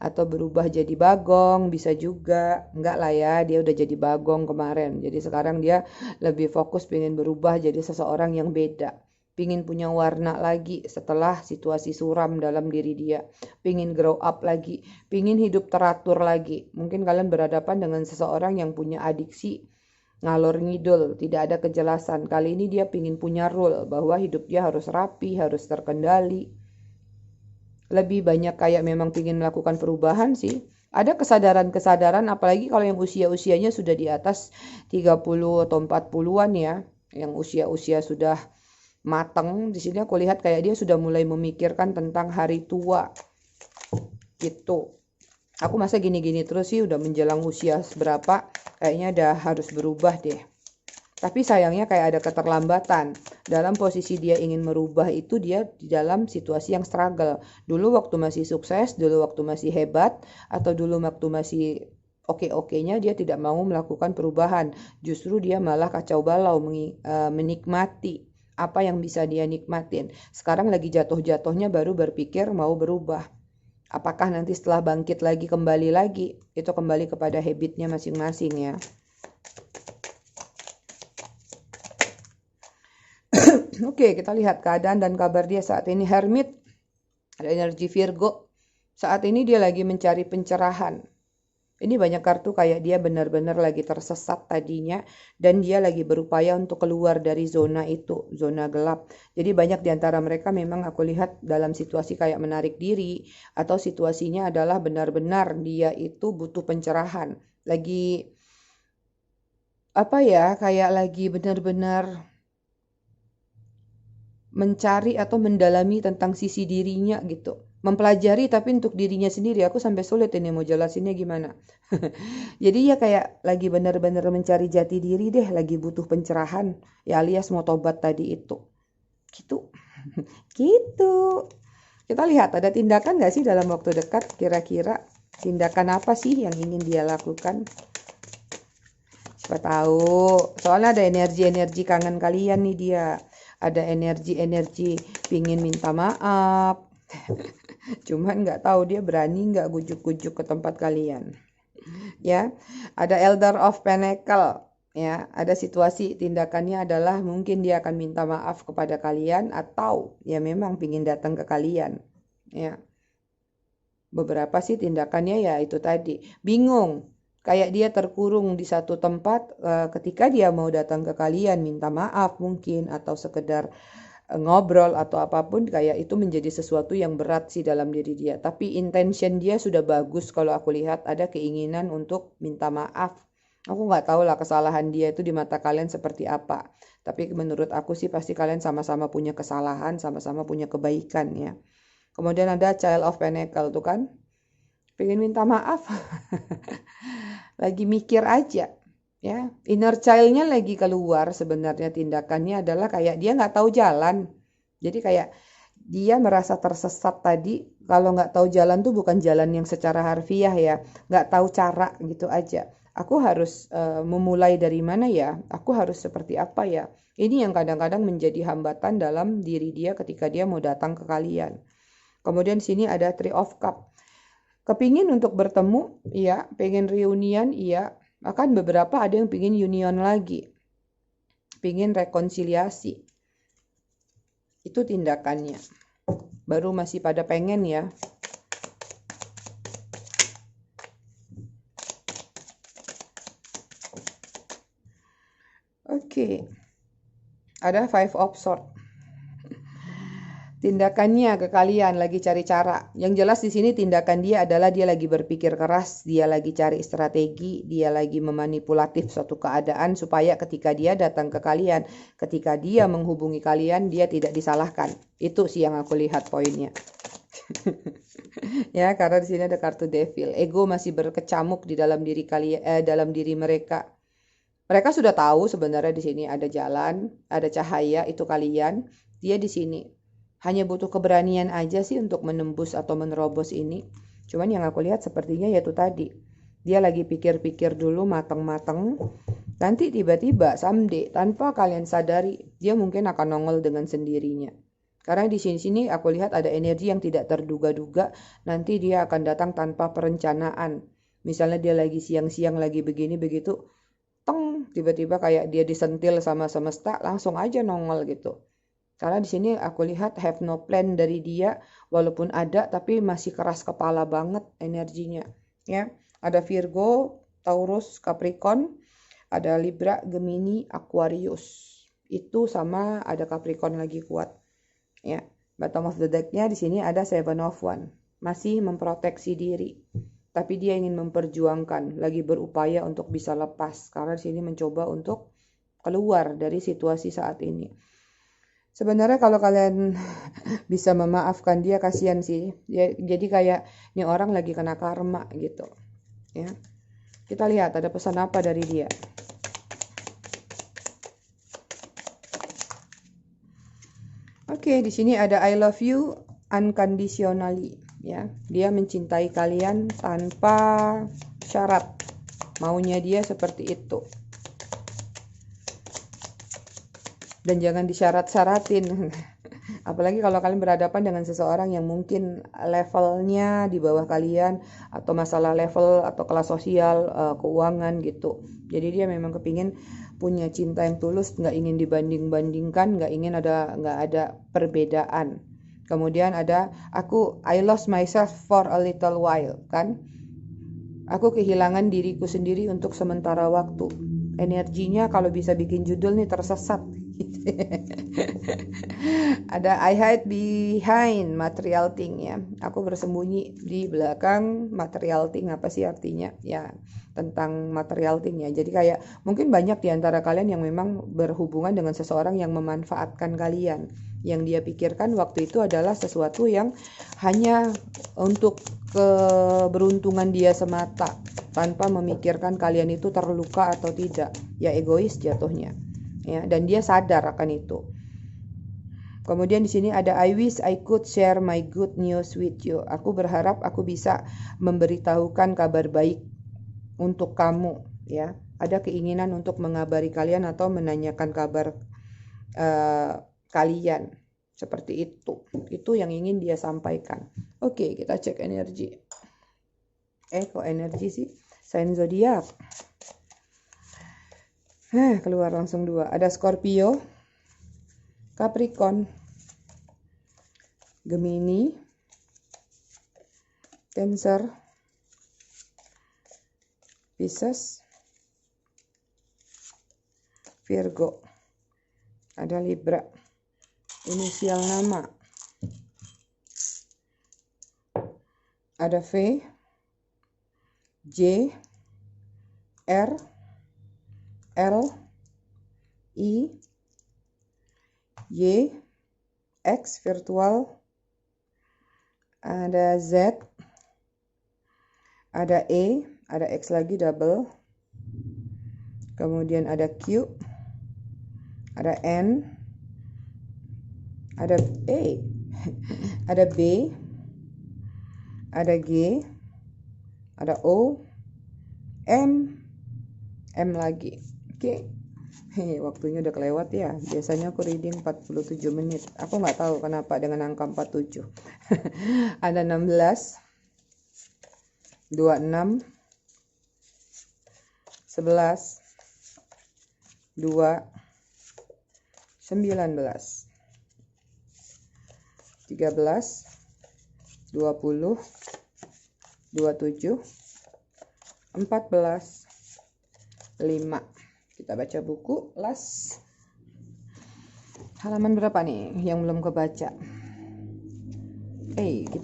atau berubah jadi Bagong, bisa juga. Enggak lah ya, dia udah jadi Bagong kemarin. Jadi sekarang dia lebih fokus pengen berubah jadi seseorang yang beda. Pingin punya warna lagi setelah situasi suram dalam diri dia. Pingin grow up lagi. Pingin hidup teratur lagi. Mungkin kalian berhadapan dengan seseorang yang punya adiksi ngalor ngidul, tidak ada kejelasan. Kali ini dia pingin punya rule bahwa hidup dia harus rapi, harus terkendali. Lebih banyak kayak memang pingin melakukan perubahan sih. Ada kesadaran-kesadaran, apalagi kalau yang usia-usianya sudah di atas 30 atau 40-an ya. Yang usia-usia sudah matang. Di sini aku lihat kayak dia sudah mulai memikirkan tentang hari tua. Gitu. Aku masa gini-gini terus sih, udah menjelang usia seberapa, kayaknya udah harus berubah deh. Tapi sayangnya kayak ada keterlambatan. Dalam posisi dia ingin merubah itu dia di dalam situasi yang struggle. Dulu waktu masih sukses, dulu waktu masih hebat, atau dulu waktu masih oke-okenya dia tidak mau melakukan perubahan. Justru dia malah kacau balau menikmati apa yang bisa dia nikmatin. Sekarang lagi jatuh-jatuhnya baru berpikir mau berubah. Apakah nanti setelah bangkit lagi kembali lagi? Itu kembali kepada habitnya masing-masing ya. Oke, kita lihat keadaan dan kabar dia saat ini. Hermit, ada energi Virgo. Saat ini dia lagi mencari pencerahan. Ini banyak kartu kayak dia benar-benar lagi tersesat tadinya dan dia lagi berupaya untuk keluar dari zona itu, zona gelap. Jadi banyak di antara mereka memang aku lihat dalam situasi kayak menarik diri atau situasinya adalah benar-benar dia itu butuh pencerahan. Lagi apa ya, kayak lagi benar-benar mencari atau mendalami tentang sisi dirinya gitu. Mempelajari tapi untuk dirinya sendiri. Aku sampai sulit ini mau jelasinnya gimana. Jadi ya kayak lagi benar-benar mencari jati diri deh, lagi butuh pencerahan. Ya alias mau tobat tadi itu. Gitu. Gitu. Kita lihat ada tindakan gak sih dalam waktu dekat kira-kira? Tindakan apa sih yang ingin dia lakukan? Siapa tahu. Soalnya ada energi-energi kangen kalian nih dia. Ada energi-energi pingin minta maaf. Cuman nggak tahu dia berani nggak gujuk-gujuk ke tempat kalian. Ya, ada Elder of Pentacle. Ya, ada situasi tindakannya adalah mungkin dia akan minta maaf kepada kalian atau ya memang pingin datang ke kalian. Ya, beberapa sih tindakannya ya itu tadi. Bingung. Kayak dia terkurung di satu tempat ketika dia mau datang ke kalian minta maaf mungkin atau sekedar ngobrol atau apapun kayak itu menjadi sesuatu yang berat sih dalam diri dia. Tapi intention dia sudah bagus kalau aku lihat ada keinginan untuk minta maaf. Aku nggak tahu lah kesalahan dia itu di mata kalian seperti apa. Tapi menurut aku sih pasti kalian sama-sama punya kesalahan, sama-sama punya kebaikan ya. Kemudian ada Child of Pentacle tuh kan. Pengen minta maaf. Lagi mikir aja ya, inner child-nya lagi keluar. Sebenarnya tindakannya adalah kayak dia nggak tahu jalan, jadi kayak dia merasa tersesat tadi. Kalau nggak tahu jalan tuh bukan jalan yang secara harfiah ya, nggak tahu cara gitu aja. Aku harus memulai dari mana ya, aku harus seperti apa ya. Ini yang kadang-kadang menjadi hambatan dalam diri dia ketika dia mau datang ke kalian. Kemudian sini ada Three of Cup. Kepingin untuk bertemu, iya. Pengen reunian, iya. Akan beberapa ada yang pingin union lagi. Pingin rekonsiliasi. Itu tindakannya. Baru masih pada pengen ya. Oke. Ada Five of Swords. Tindakannya ke kalian lagi cari cara. Yang jelas di sini tindakan dia adalah dia lagi berpikir keras, dia lagi cari strategi, dia lagi memanipulatif suatu keadaan supaya ketika dia datang ke kalian, ketika dia menghubungi kalian, dia tidak disalahkan. Itu sih yang aku lihat poinnya. Ya, karena di sini ada kartu Devil. Ego masih berkecamuk di dalam diri kalian, dalam diri mereka. Mereka sudah tahu sebenarnya di sini ada jalan, ada cahaya, itu kalian. Dia di sini. Hanya butuh keberanian aja sih untuk menembus atau menerobos ini. Cuman yang aku lihat sepertinya yaitu tadi. Dia lagi pikir-pikir dulu mateng-mateng. Nanti tiba-tiba someday tanpa kalian sadari, dia mungkin akan nongol dengan sendirinya. Karena di sini aku lihat ada energi yang tidak terduga-duga. Nanti dia akan datang tanpa perencanaan. Misalnya dia lagi siang-siang lagi begini begitu. Teng, tiba-tiba kayak dia disentil sama semesta, langsung aja nongol gitu. Karena di sini aku lihat have no plan dari dia, walaupun ada tapi masih keras kepala banget energinya. Ya, ada Virgo, Taurus, Capricorn, ada Libra, Gemini, Aquarius. Itu sama ada Capricorn lagi kuat. Ya, bottom of the deck-nya di sini ada Seven of Wands. Masih memproteksi diri. Tapi dia ingin memperjuangkan, lagi berupaya untuk bisa lepas. Karena di sini mencoba untuk keluar dari situasi saat ini. Sebenarnya kalau kalian bisa memaafkan dia, kasihan sih. Ya, jadi kayak ini orang lagi kena karma gitu. Ya. Kita lihat ada pesan apa dari dia. Oke, di sini ada I love you unconditionally. Ya, dia mencintai kalian tanpa syarat. Maunya dia seperti itu. Dan jangan disyarat-syaratin. Apalagi kalau kalian berhadapan dengan seseorang yang mungkin levelnya di bawah kalian, atau masalah level atau kelas sosial, keuangan gitu. Jadi dia memang kepingin punya cinta yang tulus, nggak ingin dibanding-bandingkan, nggak ada perbedaan. Kemudian ada I lost myself for a little while, kan? Aku kehilangan diriku sendiri untuk sementara waktu. Energinya kalau bisa bikin judul nih tersesat. Ada I hide behind material thing ya. Aku bersembunyi di belakang material thing. Apa sih artinya? Ya, tentang material thing ya. Jadi kayak mungkin banyak di antara kalian yang memang berhubungan dengan seseorang yang memanfaatkan kalian. Yang dia pikirkan waktu itu adalah sesuatu yang hanya untuk keberuntungan dia semata, tanpa memikirkan kalian itu terluka atau tidak. Ya egois jatuhnya. Ya, dan dia sadar akan itu. Kemudian di sini ada I wish I could share my good news with you. Aku berharap aku bisa memberitahukan kabar baik untuk kamu, ya. Ada keinginan untuk mengabari kalian atau menanyakan kabar kalian. Seperti itu. Itu yang ingin dia sampaikan. Oke, kita cek energi. Kok energi sih? Sign zodiak. Keluar langsung 2. Ada Scorpio, Capricorn, Gemini, Cancer, Pisces, Virgo. Ada Libra. Inisial nama. Ada V, J, R, L, I, Y, X virtual, ada Z, ada E, ada X lagi double, kemudian ada Q, ada N, ada E, ada B, ada G, ada O, M, M lagi. Oke. Waktunya udah kelewat ya. Biasanya aku reading 47 menit. Aku nggak tahu kenapa dengan angka 47. Ada 16, 26, 11, 2, 19, 13, 20, 27, 14, 5. Kita baca buku last. Halaman berapa nih yang belum kebaca?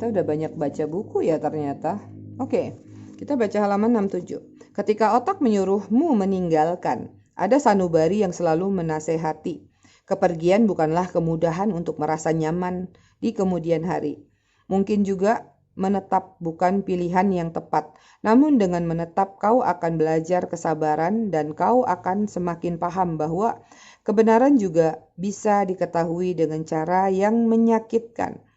Kita udah banyak baca buku ya ternyata. Oke, kita baca halaman 67. Ketika otak menyuruhmu meninggalkan, ada sanubari yang selalu menasehati. Kepergian bukanlah kemudahan untuk merasa nyaman di kemudian hari. Mungkin juga menetap bukan pilihan yang tepat. Namun dengan menetap kau akan belajar kesabaran dan kau akan semakin paham bahwa kebenaran juga bisa diketahui dengan cara yang menyakitkan.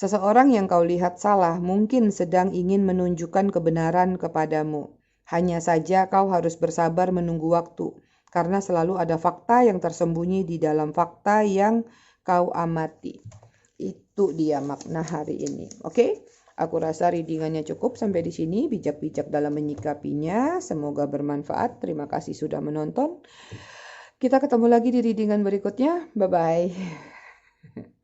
Seseorang yang kau lihat salah mungkin sedang ingin menunjukkan kebenaran kepadamu. Hanya saja kau harus bersabar menunggu waktu, karena selalu ada fakta yang tersembunyi di dalam fakta yang kau amati. Itu dia makna hari ini. Oke? Aku rasa readingannya cukup sampai di sini. Bijak-bijak dalam menyikapinya. Semoga bermanfaat. Terima kasih sudah menonton. Kita ketemu lagi di readingan berikutnya. Bye-bye.